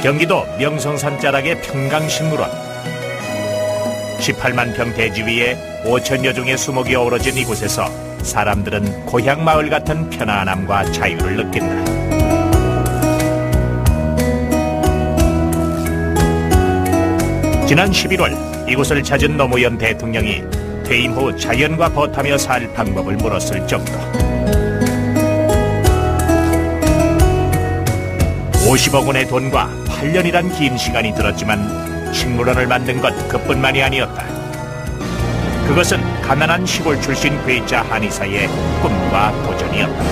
경기도 명성산 자락의 평강식물원. 18만 평 대지 위에 5천여 종의 수목이 어우러진 이곳에서 사람들은 고향 마을 같은 편안함과 자유를 느낀다. 지난 11월 이곳을 찾은 노무현 대통령이 퇴임 후 자연과 벗하며 살 방법을 물었을 정도. 50억 원의 돈과 8년이란 긴 시간이 들었지만 식물원을 만든 것 그뿐만이 아니었다. 그것은 가난한 시골 출신 괴짜 한의사의 꿈과 도전이었다.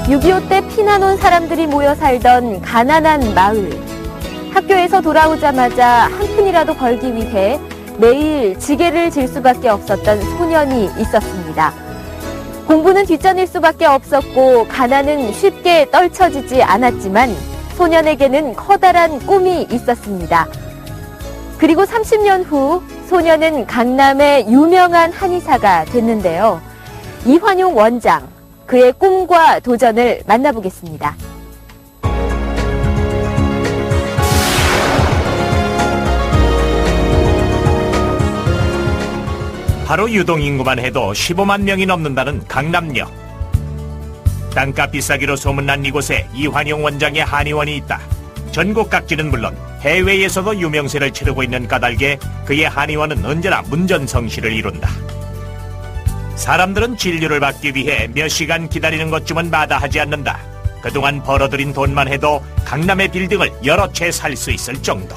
6.25 때 피난 온 사람들이 모여 살던 가난한 마을. 학교에서 돌아오자마자 한 푼이라도 벌기 위해 매일 지게를 질 수밖에 없었던 소년이 있었습니다. 공부는 뒷전일 수밖에 없었고 가난은 쉽게 떨쳐지지 않았지만 소년에게는 커다란 꿈이 있었습니다. 그리고 30년 후 소년은 강남의 유명한 한의사가 됐는데요. 이환용 원장, 그의 꿈과 도전을 만나보겠습니다. 하루 유동인구만 해도 15만 명이 넘는다는 강남역. 땅값 비싸기로 소문난 이곳에 이환용 원장의 한의원이 있다. 전국 각지는 물론 해외에서도 유명세를 치르고 있는 까닭에 그의 한의원은 언제나 문전성시를 이룬다. 사람들은 진료를 받기 위해 몇 시간 기다리는 것쯤은 마다하지 않는다. 그동안 벌어들인 돈만 해도 강남의 빌딩을 여러 채 살 수 있을 정도.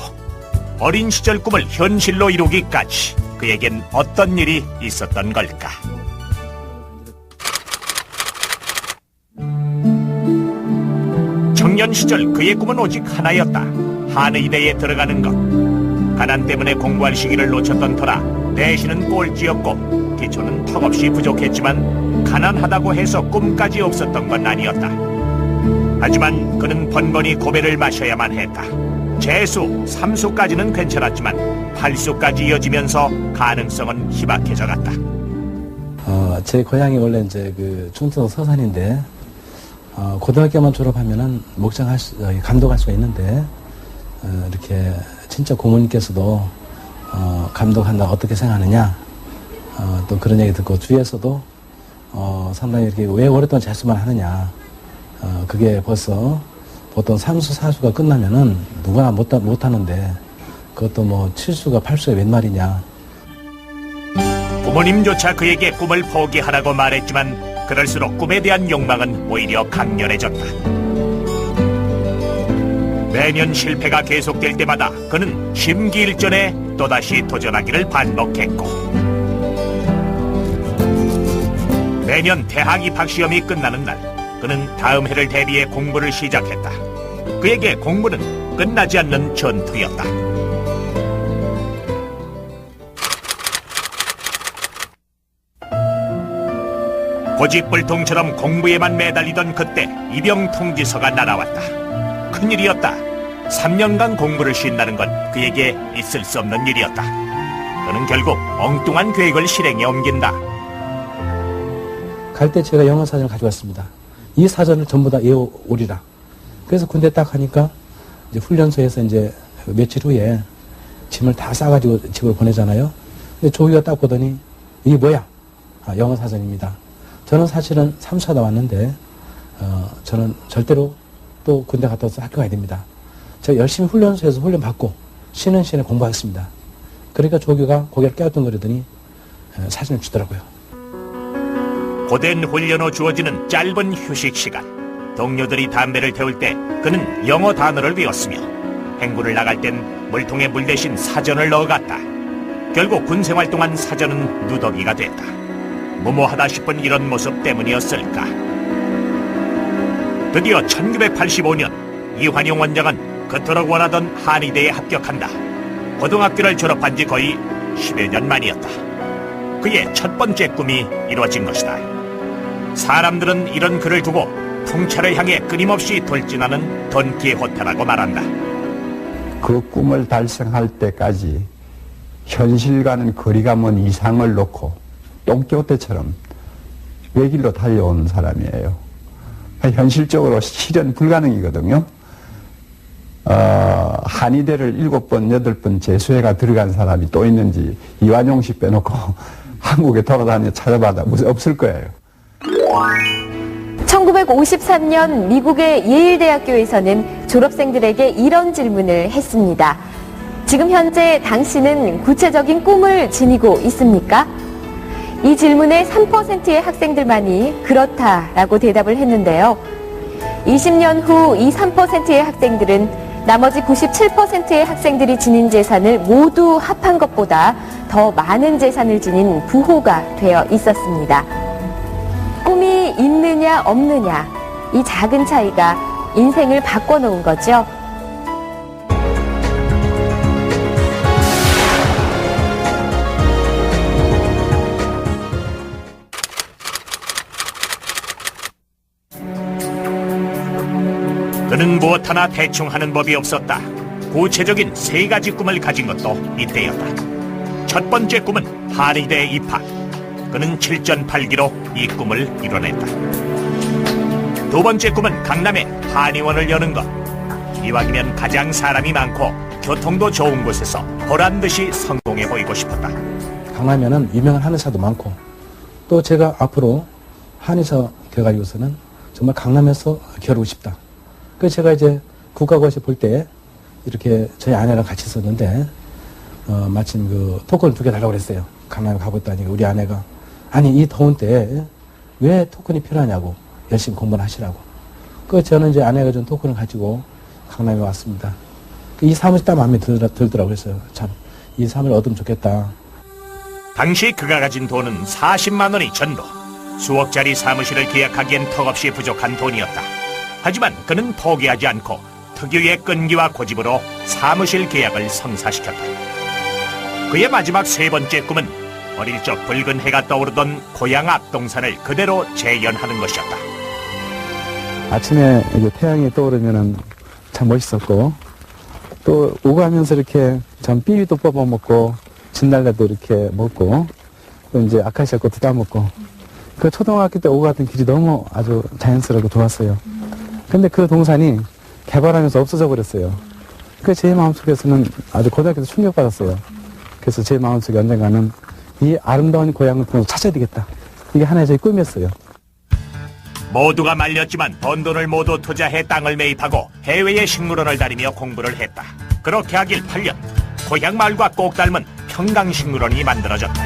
어린 시절 꿈을 현실로 이루기까지 그에겐 어떤 일이 있었던 걸까? 청년 시절 그의 꿈은 오직 하나였다. 한의대에 들어가는 것. 가난 때문에 공부할 시기를 놓쳤던 터라 내신은 꼴찌였고 기초는 턱없이 부족했지만 가난하다고 해서 꿈까지 없었던 건 아니었다. 하지만 그는 번번이 고배를 마셔야만 했다. 재수, 삼수까지는 괜찮았지만 8수까지 이어지면서 가능성은 희박해져 갔다. 제 고향이 원래 이제 그 충청 서산인데 고등학교만 졸업하면은 감독할 수가 있는데 이렇게 진짜 고모님께서도 감독한다 어떻게 생각하느냐 또 그런 얘기 듣고 주위에서도 상당히 이렇게 왜 오랫동안 재수만 하느냐 그게 벌써 보통 3수, 4수가 끝나면은 누구나 못하는데 그것도 뭐 7수가, 8수가 웬 말이냐. 부모님조차 그에게 꿈을 포기하라고 말했지만 그럴수록 꿈에 대한 욕망은 오히려 강렬해졌다. 매년 실패가 계속될 때마다 그는 심기일전에 또다시 도전하기를 반복했고 매년 대학 입학시험이 끝나는 날 그는 다음 해를 대비해 공부를 시작했다. 그에게 공부는 끝나지 않는 전투였다. 고집불통처럼 공부에만 매달리던 그때 입영 통지서가 날아왔다. 큰일이었다. 3년간 공부를 쉰다는 건 그에게 있을 수 없는 일이었다. 그는 결국 엉뚱한 계획을 실행에 옮긴다. 갈 때 제가 영어 사전을 가져왔습니다. 이 사전을 전부 다 외워오리라. 그래서 군대 딱 하니까 이제 훈련소에서 이제 며칠 후에 짐을 다 싸가지고 집을 보내잖아요. 근데 조기가 딱 보더니 이게 뭐야? 영어 사전입니다. 저는 사실은 삼수하다 왔는데 저는 절대로 또 군대 갔다 와서 학교 가야 됩니다. 제가 열심히 훈련소에서 훈련 받고 쉬는 시간에 공부하겠습니다. 그러니까 조교가 고개를 깨우뚱거리더니 사진을 주더라고요. 고된 훈련 후 주어지는 짧은 휴식 시간. 동료들이 담배를 태울 때 그는 영어 단어를 외웠으며 행군을 나갈 땐 물통에 물 대신 사전을 넣어갔다. 결국 군생활 동안 사전은 누더기가 됐다. 무모하다 싶은 이런 모습 때문이었을까. 드디어 1985년 이환용 원장은 그토록 원하던 한의대에 합격한다. 고등학교를 졸업한 지 거의 10여 년 만이었다. 그의 첫 번째 꿈이 이루어진 것이다. 사람들은 이런 그를 두고 풍차를 향해 끊임없이 돌진하는 돈키호테라고 말한다. 그 꿈을 달성할 때까지 현실과는 거리가 먼 이상을 놓고 돈키호테처럼 외길로 달려온 사람이에요. 현실적으로 실현 불가능이거든요. 한의대를 7번, 8번 재수해가 들어간 사람이 또 있는지 이완용 씨 빼놓고 한국에 돌아다녀 찾아봐도 없을 거예요. 1953년 미국의 예일대학교에서는 졸업생들에게 이런 질문을 했습니다. 지금 현재 당신은 구체적인 꿈을 지니고 있습니까? 이 질문에 3%의 학생들만이 그렇다라고 대답을 했는데요. 20년 후 이 3%의 학생들은 나머지 97%의 학생들이 지닌 재산을 모두 합한 것보다 더 많은 재산을 지닌 부호가 되어 있었습니다. 꿈이 있느냐 없느냐, 이 작은 차이가 인생을 바꿔놓은 거죠. 그는 무엇 하나 대충 하는 법이 없었다. 구체적인 3가지 꿈을 가진 것도 이때였다. 첫 번째 꿈은 한의대에 입학. 그는 7전팔기로 이 꿈을 이뤄냈다. 두 번째 꿈은 강남에 한의원을 여는 것. 이왕이면 가장 사람이 많고 교통도 좋은 곳에서 보란듯이 성공해 보이고 싶었다. 강남에는 유명한 한의사도 많고 또 제가 앞으로 한의사 돼가지고서는 정말 강남에서 겨루고 싶다. 그래서 제가 이제 국가고시 볼 때 이렇게 저희 아내랑 같이 있었는데 마침 그 토큰을 2개 달라고 그랬어요. 강남에 가고 있다니 우리 아내가 아니 이 더운 때 왜 토큰이 필요하냐고 열심히 공부를 하시라고. 그래서 저는 이제 아내가 준 토큰을 가지고 강남에 왔습니다. 이 사무실 딱 마음에 들더라고요. 그래서 참 이 삶을 얻으면 좋겠다. 당시 그가 가진 돈은 40만 원이 전부. 수억짜리 사무실을 계약하기엔 턱없이 부족한 돈이었다. 하지만 그는 포기하지 않고 특유의 끈기와 고집으로 사무실 계약을 성사시켰다. 그의 마지막 3번째 꿈은 어릴 적 붉은 해가 떠오르던 고향 앞동산을 그대로 재현하는 것이었다. 아침에 이제 태양이 떠오르면은 참 멋있었고 또 오가면서 이렇게 참 삐위도 뽑아 먹고 진달래도 이렇게 먹고 또 이제 아카시아 꽃도 따먹고 그 초등학교 때 오고 갔던 길이 너무 아주 자연스럽고 좋았어요. 근데 그 동산이 개발하면서 없어져 버렸어요. 그래서 제 마음속에서는 아주 고등학교 때 충격받았어요. 그래서 제 마음속에 언젠가는 이 아름다운 고향을 보면서 찾아야 되겠다. 이게 하나의 제 꿈이었어요. 모두가 말렸지만 번 돈을 모두 투자해 땅을 매입하고 해외의 식물원을 다니며 공부를 했다. 그렇게 하길 8년, 고향 마을과 꼭 닮은 평강식물원이 만들어졌다.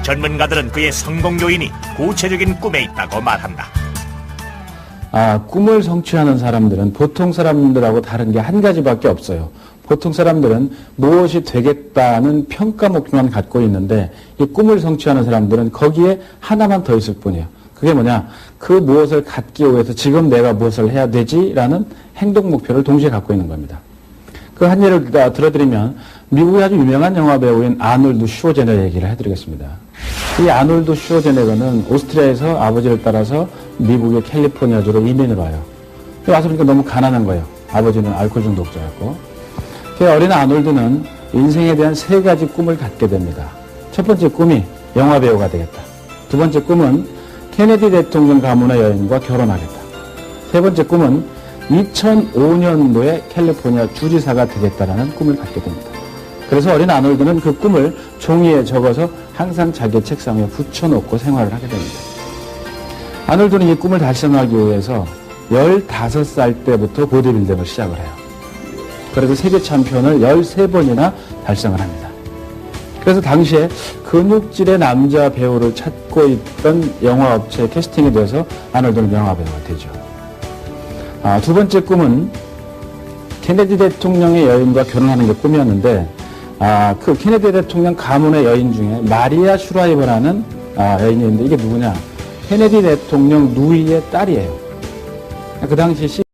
전문가들은 그의 성공 요인이 구체적인 꿈에 있다고 말한다. 꿈을 성취하는 사람들은 보통 사람들하고 다른 게 한 가지밖에 없어요. 보통 사람들은 무엇이 되겠다는 평가 목표만 갖고 있는데 이 꿈을 성취하는 사람들은 거기에 하나만 더 있을 뿐이에요. 그게 뭐냐? 그 무엇을 갖기 위해서 지금 내가 무엇을 해야 되지라는 행동 목표를 동시에 갖고 있는 겁니다. 그 한 예를 들어드리면 미국의 아주 유명한 영화 배우인 아놀드 슈워제네거 얘기를 해드리겠습니다. 이 아놀드 슈워제네거는 오스트리아에서 아버지를 따라서 미국의 캘리포니아주로 이민을 와요. 와서 보니까 너무 가난한 거예요. 아버지는 알코올 중독자였고. 그 어린 아놀드는 인생에 대한 3가지 꿈을 갖게 됩니다. 첫 번째 꿈이 영화 배우가 되겠다. 두 번째 꿈은 케네디 대통령 가문의 여인과 결혼하겠다. 세 번째 꿈은 2005년도에 캘리포니아 주지사가 되겠다라는 꿈을 갖게 됩니다. 그래서 어린 아놀드는 그 꿈을 종이에 적어서 항상 자기 책상 위에 붙여놓고 생활을 하게 됩니다. 아놀드는 이 꿈을 달성하기 위해서 15살 때부터 보디빌딩을 시작을 해요. 그래서 세계 챔피언을 13번이나 달성을 합니다. 그래서 당시에 근육질의 남자 배우를 찾고 있던 영화업체에 캐스팅이 돼서 아놀드는 영화배우가 되죠. 두 번째 꿈은 케네디 대통령의 여인과 결혼하는 게 꿈이었는데 그 케네디 대통령 가문의 여인 중에 마리아 슈라이버라는 여인이 있는데 이게 누구냐? 케네디 대통령 누이의 딸이에요. 그 당시